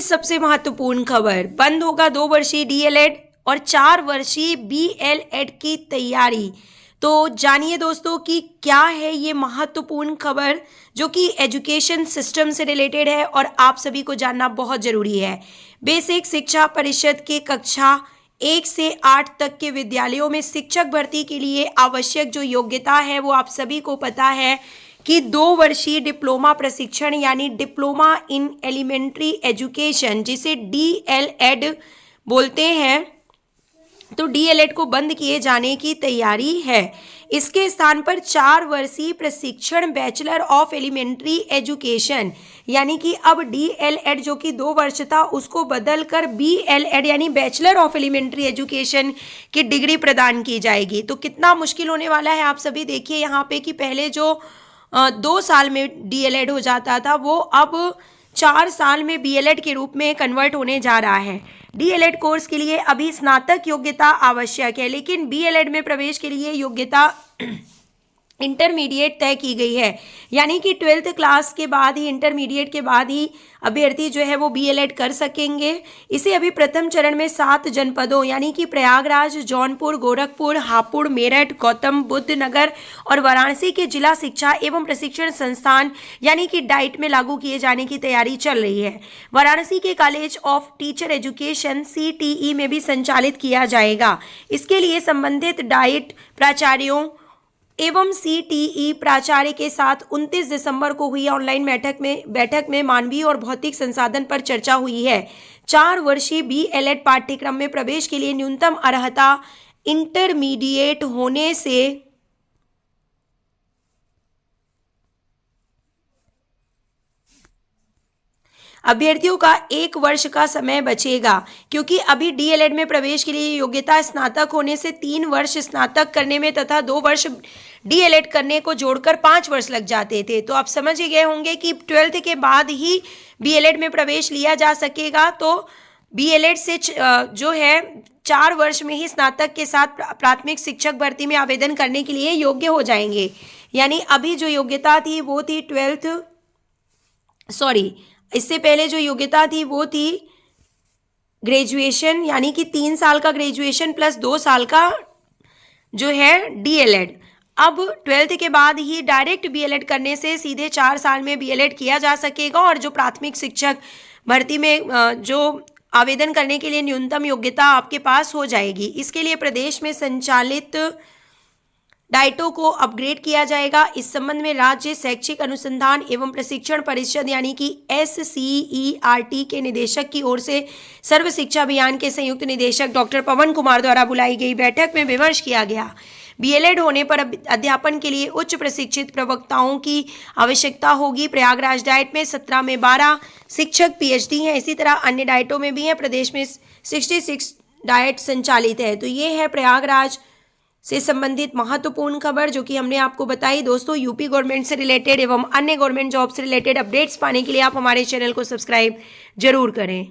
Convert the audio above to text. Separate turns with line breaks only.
सबसे महत्वपूर्ण खबर, बंद होगा 2 वर्षीय डीएलएड और 4 वर्षीय बीएलएड की तैयारी। तो जानिए दोस्तों कि क्या है ये महत्वपूर्ण खबर जो कि एजुकेशन सिस्टम से रिलेटेड है और आप सभी को जानना बहुत जरूरी है। बेसिक शिक्षा परिषद के कक्षा 1 से 8 तक के विद्यालयों में शिक्षक भर्ती के लिए आवश्यक जो योग्यता है वो आप सभी को पता है कि 2 वर्षीय डिप्लोमा प्रशिक्षण यानी डिप्लोमा इन एलिमेंट्री एजुकेशन जिसे डीएलएड बोलते हैं, तो डीएलएड को बंद किए जाने की तैयारी है। इसके स्थान पर 4 वर्षीय प्रशिक्षण बैचलर ऑफ एलिमेंट्री एजुकेशन यानी कि अब डीएलएड जो कि 2 वर्ष था उसको बदलकर बीएलएड यानी बैचलर ऑफ एलिमेंट्री एजुकेशन की डिग्री प्रदान की जाएगी। तो कितना मुश्किल होने वाला है आप सभी देखिए यहाँ पे कि पहले जो 2 साल में डीएलएड हो जाता था वो अब 4 साल में बीएलएड के रूप में कन्वर्ट होने जा रहा है। डीएलएड कोर्स के लिए अभी स्नातक योग्यता आवश्यक है, लेकिन बीएलएड में प्रवेश के लिए योग्यता इंटरमीडिएट तय की गई है, यानी कि 12th क्लास के बाद ही, इंटरमीडिएट के बाद ही अभ्यर्थी जो है वो बीएलएड कर सकेंगे। इसे अभी प्रथम चरण में 7 जनपदों यानी कि प्रयागराज, जौनपुर, गोरखपुर, हापुड़, मेरठ, गौतम बुद्ध नगर और वाराणसी के जिला शिक्षा एवं प्रशिक्षण संस्थान यानी कि डाइट में लागू किए जाने की तैयारी चल रही है। वाराणसी के college of teacher education CTE में भी संचालित किया जाएगा। इसके लिए संबंधित डाइट प्राचार्यों एवं CTE प्राचार्य के साथ 29 दिसंबर को हुई ऑनलाइन बैठक में मानवीय और भौतिक संसाधन पर चर्चा हुई है। 4 वर्षीय बीएलएड पाठ्यक्रम में प्रवेश के लिए न्यूनतम अर्हता इंटरमीडिएट होने से अभ्यर्थियों का 1 वर्ष का समय बचेगा, क्योंकि अभी डीएलएड में प्रवेश के लिए योग्यता स्नातक होने से 3 वर्ष स्नातक करने में तथा 2 वर्ष डीएलएड करने को जोड़कर 5 वर्ष लग जाते थे। तो आप समझ ही गए होंगे कि 12th के बाद ही बीएलएड में प्रवेश लिया जा सकेगा। तो बीएलएड से जो है 4 वर्ष में ही स्नातक के साथ प्राथमिक शिक्षक भर्ती में आवेदन करने के लिए योग्य हो जाएंगे। यानी अभी जो योग्यता थी वो थी इससे पहले जो योग्यता थी वो थी ग्रेजुएशन, यानी कि 3 साल का ग्रेजुएशन प्लस 2 साल का जो है डीएलएड। अब 12th के बाद ही डायरेक्ट बीएलएड करने से सीधे 4 साल में बीएलएड किया जा सकेगा और जो प्राथमिक शिक्षक भर्ती में जो आवेदन करने के लिए न्यूनतम योग्यता आपके पास हो जाएगी। इसके लिए प्रदेश में संचालित डाइटों को अपग्रेड किया जाएगा। इस संबंध में राज्य शैक्षिक अनुसंधान एवं प्रशिक्षण परिषद यानी कि SCERT के निदेशक की ओर से सर्व शिक्षा अभियान के संयुक्त निदेशक डॉक्टर पवन कुमार द्वारा बुलाई गई बैठक में विमर्श किया गया। बीएलएड होने पर अध्यापन के लिए उच्च प्रशिक्षित प्रवक्ताओं की आवश्यकता होगी। प्रयागराज डाइट में 17 में 12 शिक्षक PhD हैं। इसी तरह अन्य डाइटों में भी हैं। प्रदेश में 66 डाइट संचालित है। तो ये है प्रयागराज से संबंधित महत्वपूर्ण खबर जो कि हमने आपको बताई। दोस्तों, यूपी गवर्नमेंट से रिलेटेड एवं अन्य गवर्नमेंट जॉब से रिलेटेड अपडेट्स पाने के लिए आप हमारे चैनल को सब्सक्राइब जरूर करें।